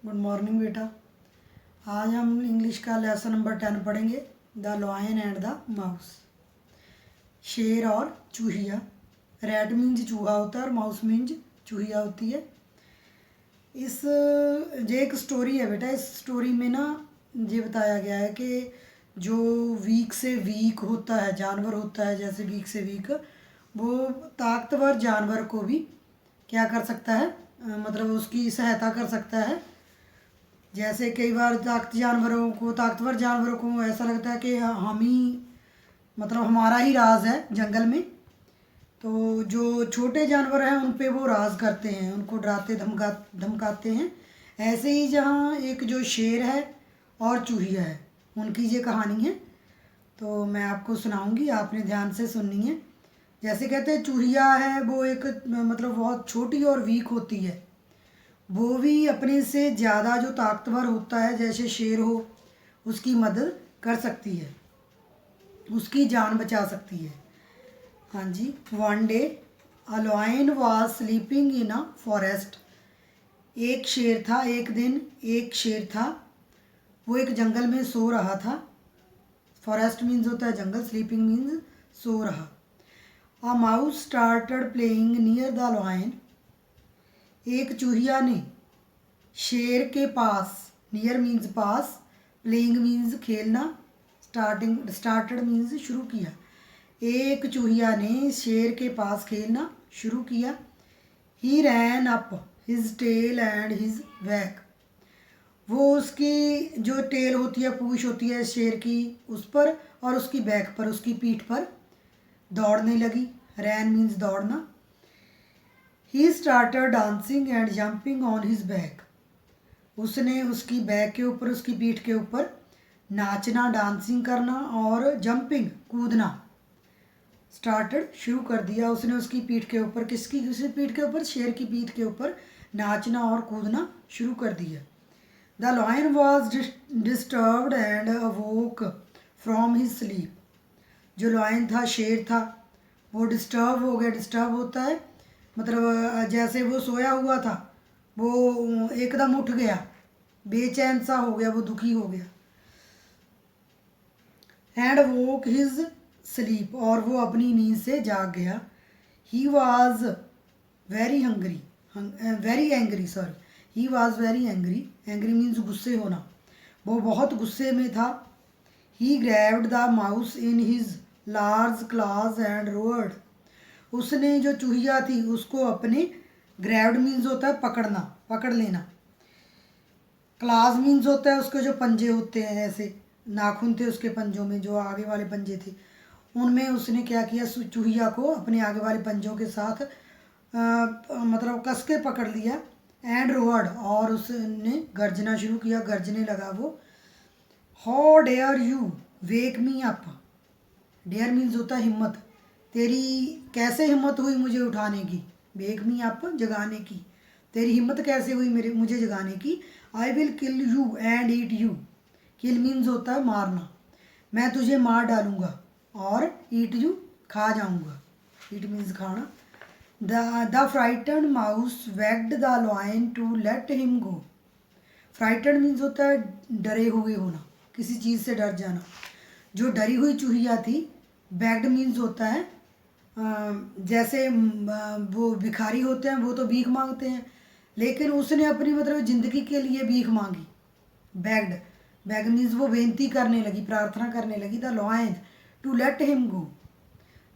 Good morning बेटा। आज हम इंग्लिश का लेसन नंबर 10 पढ़ेंगे, the lion and the mouse. शेर और चूहिया। रैट मीन्स चूहा होता है और माउस मीन्स चूहिया होती है। ये एक स्टोरी है बेटा। इस स्टोरी में ना ये बताया गया है कि जो वीक से वीक होता है जानवर होता है, जैसे वीक से वीक, वो ताकतवर जानवर को भी क्या कर सकता है, मतलब उसकी सहायता कर सकता है। जैसे कई बार ताकतवर जानवरों को ऐसा लगता है कि हम ही, मतलब हमारा ही राज है जंगल में। तो जो छोटे जानवर हैं उन पे वो राज करते हैं, उनको डराते धमकाते हैं। ऐसे ही जहाँ एक जो शेर है और चूहिया है, उनकी ये कहानी है। तो मैं आपको सुनाऊंगी, आपने ध्यान से सुननी है। जैसे कहते हैं चूहिया है वो एक, मतलब बहुत छोटी और वीक होती है। वो भी अपने से ज़्यादा जो ताकतवर होता है, जैसे शेर हो, उसकी मदद कर सकती है, उसकी जान बचा सकती है। हाँ जी। One day a lion was sleeping in a forest. एक शेर था, एक दिन एक शेर था, वो एक जंगल में सो रहा था। फॉरेस्ट मीन्स होता है जंगल, स्लीपिंग मीन्स सो रहा। A mouse started playing near the lion. एक चूहिया ने शेर के पास, नियर मीन्स पास, प्लेइंग मीन्स खेलना, स्टार्टेड मीन्स शुरू किया। एक चूहिया ने शेर के पास खेलना शुरू किया। He ran up his tail and his back. वो उसकी जो टेल होती है, पूंछ होती है शेर की, उस पर और उसकी बैक पर, उसकी पीठ पर दौड़ने लगी। रैन मीन्स दौड़ना। He started dancing and jumping on his back. उसने उसकी बैक के ऊपर, उसकी पीठ के ऊपर नाचना, डांसिंग करना और जंपिंग कूदना स्टार्टेड शुरू कर दिया। उसने उसकी पीठ के ऊपर, किसकी पीठ के ऊपर, शेर की पीठ के ऊपर नाचना और कूदना शुरू कर दिया। The lion was disturbed and अवोक from his sleep. जो लॉयन था, शेर था, वो डिस्टर्ब हो गया। डिस्टर्ब होता है मतलब जैसे वो सोया हुआ था, वो एकदम उठ गया, बेचैन सा हो गया, वो दुखी हो गया। एंड वोक हिज स्लीप, और वो अपनी नींद से जाग गया। He was very hungry, very angry, sorry, he was very angry. Angry means गुस्से होना। वो बहुत गुस्से में था। He grabbed the mouse in his large claws and roared. उसने, जो चूहिया थी, उसको अपने, ग्रैब्ड मीन्स होता है पकड़ना, पकड़ लेना। क्लास मीन्स होता है उसके जो पंजे होते हैं, ऐसे नाखून थे उसके पंजों में, जो आगे वाले पंजे थे, उनमें उसने क्या किया, चूहिया को अपने आगे वाले पंजों के साथ मतलब कस के पकड़ लिया। एंड रोअर्ड, और उसने गर्जना शुरू किया, गर्जने लगा वो। How dare you wake me up. Dare means होता है हिम्मत। तेरी कैसे हिम्मत हुई मुझे उठाने की। वेक मी अप, जगाने की। तेरी हिम्मत कैसे हुई मुझे जगाने की। I will kill you and eat you. Kill means होता है मारना। मैं तुझे मार डालूंगा, और ईट यू, खा जाऊंगा। ईट मीन्स खाना। The frighten mouse begged the lion to let him go. Frighten means होता है डरे हुए होना, किसी चीज़ से डर जाना। जो डरी हुई चूहिया थी, बैग्ड मीन्स होता है जैसे वो भिखारी होते हैं, वो तो भीख मांगते हैं, लेकिन उसने अपनी मतलब ज़िंदगी के लिए भीख मांगी। बैग्ड, बैग मीन्स वो बेनती करने लगी, प्रार्थना करने लगी। The lion to let him go.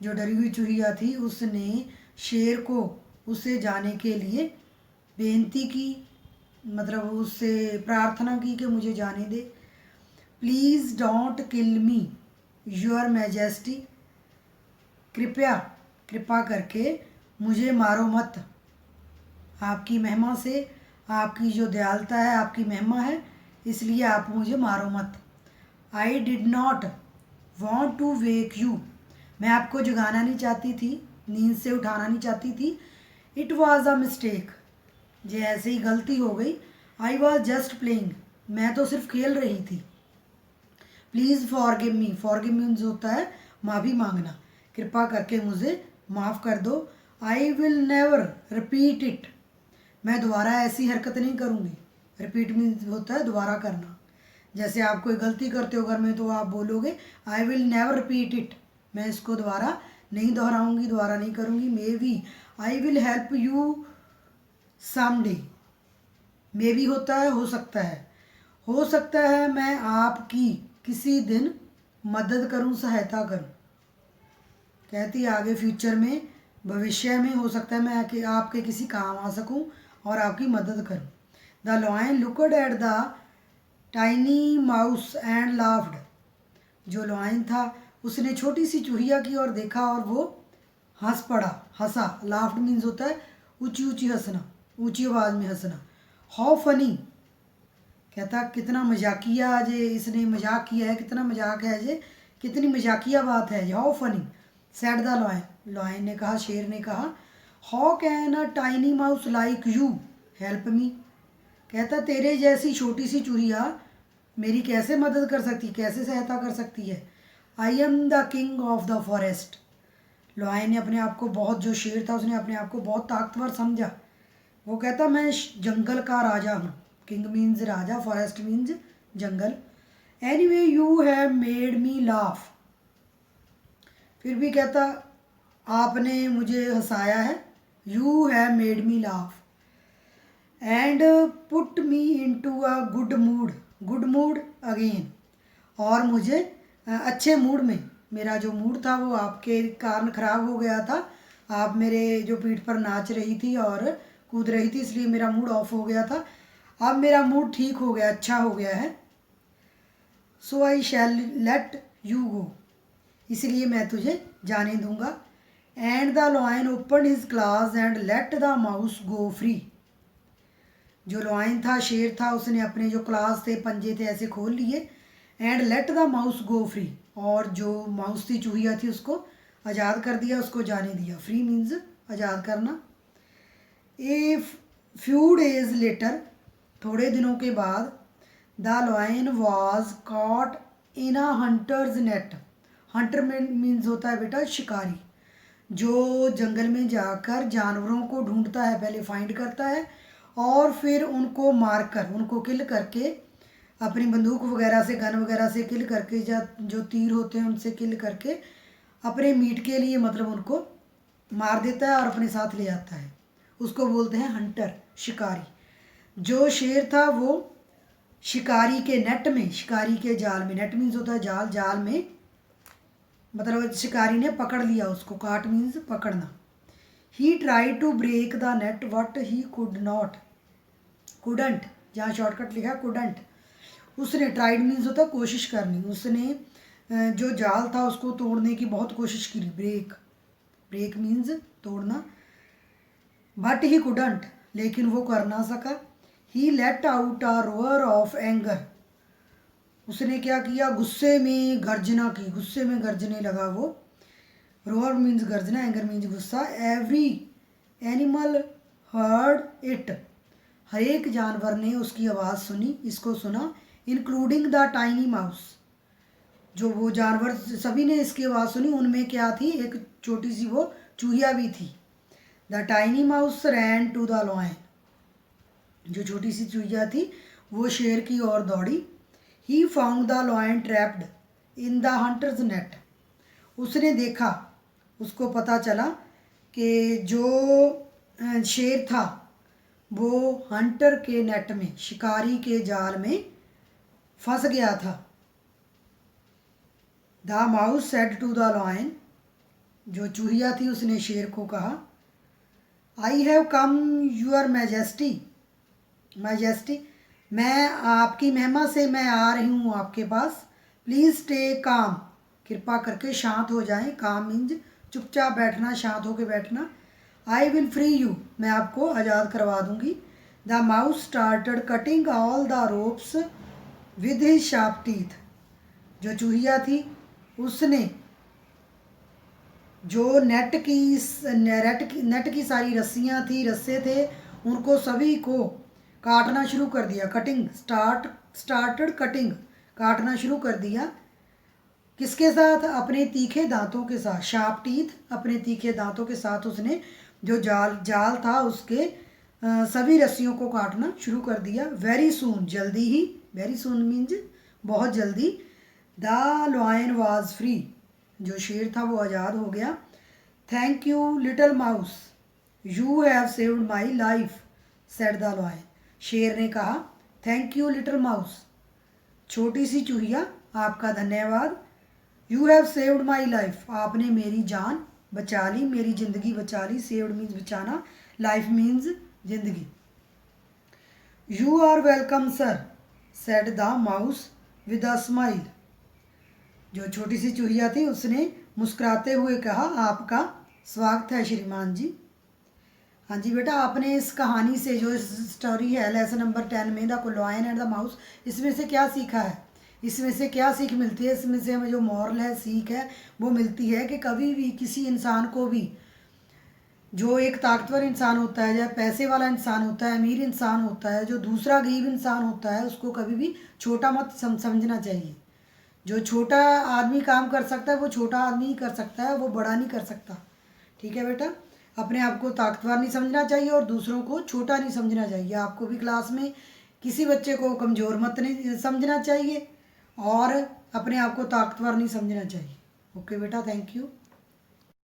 जो डरी हुई चूहिया थी, उसने शेर को उससे जाने के लिए बेनती की, मतलब उससे प्रार्थना की कि मुझे जाने दे। Please don't kill me your majesty. कृपया, कृपा करके मुझे मारो मत। आपकी महिमा से, आपकी जो दयालुता है, आपकी महिमा है, इसलिए आप मुझे मारो मत। I did not want to wake you. मैं आपको जगाना नहीं चाहती थी, नींद से उठाना नहीं चाहती थी। It was a mistake. ये ऐसे ही गलती हो गई। I was just playing. मैं तो सिर्फ खेल रही थी। Please forgive me. Forgive means होता है माफ़ी मांगना। कृपा करके मुझे माफ़ कर दो। आई विल नेवर रिपीट इट। मैं दोबारा ऐसी हरकत नहीं करूँगी। रिपीट मीन्स होता है दोबारा करना। जैसे आप कोई गलती करते हो घर में तो आप बोलोगे I will never repeat it, मैं इसको दोबारा नहीं दोहराऊंगी, दोबारा नहीं करूँगी। Maybe I will help you someday, maybe होता है हो सकता है, हो सकता है मैं आपकी किसी दिन मदद करूं, सहायता करूं। कहती है आगे फ्यूचर में, भविष्य में हो सकता है मैं आपके किसी काम आ सकूं और आपकी मदद करूं। The lion looked at the tiny mouse and laughed, जो लॉयन था उसने छोटी सी चूहिया की ओर देखा और वो हंस पड़ा, हंसा। लाफ्ड मीन्स होता है ऊंची ऊंची हंसना, ऊंची आवाज़ में हंसना। हाउ फनी, कहता कितना मजाकिया जे इसने मजाक किया है, कितना मजाक है जे, कितनी मजाकिया बात है जे। How funny said the lion, lion ने कहा, शेर ने कहा। How can a tiny mouse like you help me, कहता तेरे जैसी छोटी सी चूहिया मेरी कैसे मदद कर सकती, कैसे सहायता कर सकती है। I am the king of the forest, lion ने अपने आप को बहुत, जो शेर था उसने अपने आप को बहुत ताकतवर समझा। वो कहता मैं जंगल का राजा हूँ, king means Raja, forest means jungle. Anyway you have made me laugh, फिर भी कहता आपने मुझे हंसाया है। You have made me laugh and put me into a good mood, good mood again, और मुझे अच्छे मूड में, मेरा जो मूड था वो आपके कारण ख़राब हो गया था, आप मेरे जो पीठ पर नाच रही थी और कूद रही थी इसलिए मेरा मूड ऑफ हो गया था, अब मेरा मूड ठीक हो गया, अच्छा हो गया है। सो आई शैल लेट यू गो, इसलिए मैं तुझे जाने दूंगा। And the lion open his class and let the mouse go free, जो लॉयन था, शेर था, उसने अपने जो क्लास थे, पंजे थे, ऐसे खोल लिए। And let the mouse go free, और जो माउस थी, चूहिया थी, उसको आज़ाद कर दिया, उसको जाने दिया। फ्री मीन्स आज़ाद करना। ए फ्यू डेज लेटर, थोड़े दिनों के बाद, the lion was caught in a hunters net, Hunter means होता है बेटा शिकारी, जो जंगल में जाकर जानवरों को ढूंढता है, पहले फाइंड करता है और फिर उनको मारकर, उनको किल करके, अपनी बंदूक वगैरह से, गन वगैरह से किल करके, जो तीर होते हैं उनसे किल करके अपने मीट के लिए, मतलब उनको मार देता है और अपने साथ ले आता है, उसको बोलते हैं हंटर, शिकारी। जो शेर था वो शिकारी के नेट में, शिकारी के जाल में, नेट मीन्स होता है जाल, जाल में मतलब शिकारी ने पकड़ लिया उसको, काट मीन्स पकड़ना। He try to break the net but he could not, couldn't, जहाँ शॉर्टकट लिखा कुडंट, उसने, ट्राइड मीन्स होता है कोशिश करनी, उसने जो जाल था उसको तोड़ने की बहुत कोशिश की, ब्रेक, ब्रेक मीन्स तोड़ना, बट ही कुडंट, लेकिन वो कर ना सका। He let out a roar of anger, उसने क्या किया, गुस्से में गर्जना की, गुस्से में गर्जने लगा वो। रोअर मीन्स गर्जना, एंगर मीन्स गुस्सा। एवरी एनिमल हर्ड इट, हर एक जानवर ने उसकी आवाज़ सुनी, इसको सुना। इंक्लूडिंग द टाइनी माउस, जो वो जानवर सभी ने इसकी आवाज़ सुनी, उनमें क्या थी, एक छोटी सी वो चूहिया भी थी। The tiny mouse ran to the lion, जो छोटी सी चूहिया थी वो शेर की ओर दौड़ी। He found the lion trapped in the hunters net, उसने देखा, उसको पता चला कि जो शेर था वो हंटर के नेट में, शिकारी के जाल में फंस गया था। The mouse said to the lion, जो चूहिया थी उसने शेर को कहा, I have come your majesty, majesty, मैं आपकी महिमा से मैं आ रही हूँ आपके पास। प्लीज़ स्टे काम, कृपा करके शांत हो जाएं, काम मीन्स चुपचाप बैठना, शांत होकर बैठना। आई विल फ्री यू, मैं आपको आज़ाद करवा दूँगी। The mouse started cutting all the ropes with his sharp teeth, जो चूहिया थी उसने जो नेट की सारी रस्सियाँ थी, रस्से थे, उनको सभी को काटना शुरू कर दिया। कटिंग, स्टार्टेड कटिंग, काटना शुरू कर दिया। किसके साथ, अपने तीखे दांतों के साथ, शार्प टीथ, अपने तीखे दांतों के साथ उसने जो जाल था उसके सभी रस्सियों को काटना शुरू कर दिया। वेरी सून, जल्दी ही, वेरी सून मीन्स बहुत जल्दी। द लॉयन वॉज फ्री, जो शेर था वो आज़ाद हो गया। Thank you little mouse, you have saved my life said the lion, शेर ने कहा थैंक यू लिटिल माउस, छोटी सी चूहिया आपका धन्यवाद। You have saved my life, आपने मेरी जान बचा ली, मेरी ज़िंदगी बचा ली। सेव्ड मीन्स बचाना, लाइफ मीन्स ज़िंदगी। You are welcome sir said the mouse with a smile, जो छोटी सी चूहिया थी उसने मुस्कुराते हुए कहा आपका स्वागत है श्रीमान जी। हाँ जी बेटा, आपने इस कहानी से, जो स्टोरी है लेसन नंबर 10 में the lion and the mouse, इसमें से क्या सीखा है? इसमें से क्या सीख मिलती है? इसमें से हमें जो मॉरल है, सीख है, वो मिलती है कि कभी भी किसी इंसान को भी, जो एक ताकतवर इंसान होता है या पैसे वाला इंसान होता है, अमीर इंसान होता है, जो दूसरा गरीब इंसान होता है, उसको कभी भी छोटा मत समझना चाहिए। जो छोटा आदमी काम कर सकता है वो छोटा आदमी ही कर सकता है, वो बड़ा नहीं कर सकता। ठीक है बेटा, अपने आप को ताकतवर नहीं समझना चाहिए और दूसरों को छोटा नहीं समझना चाहिए। आपको भी क्लास में किसी बच्चे को कमज़ोर मत नहीं समझना चाहिए और अपने आप को ताकतवर नहीं समझना चाहिए। ओके बेटा, थैंक यू।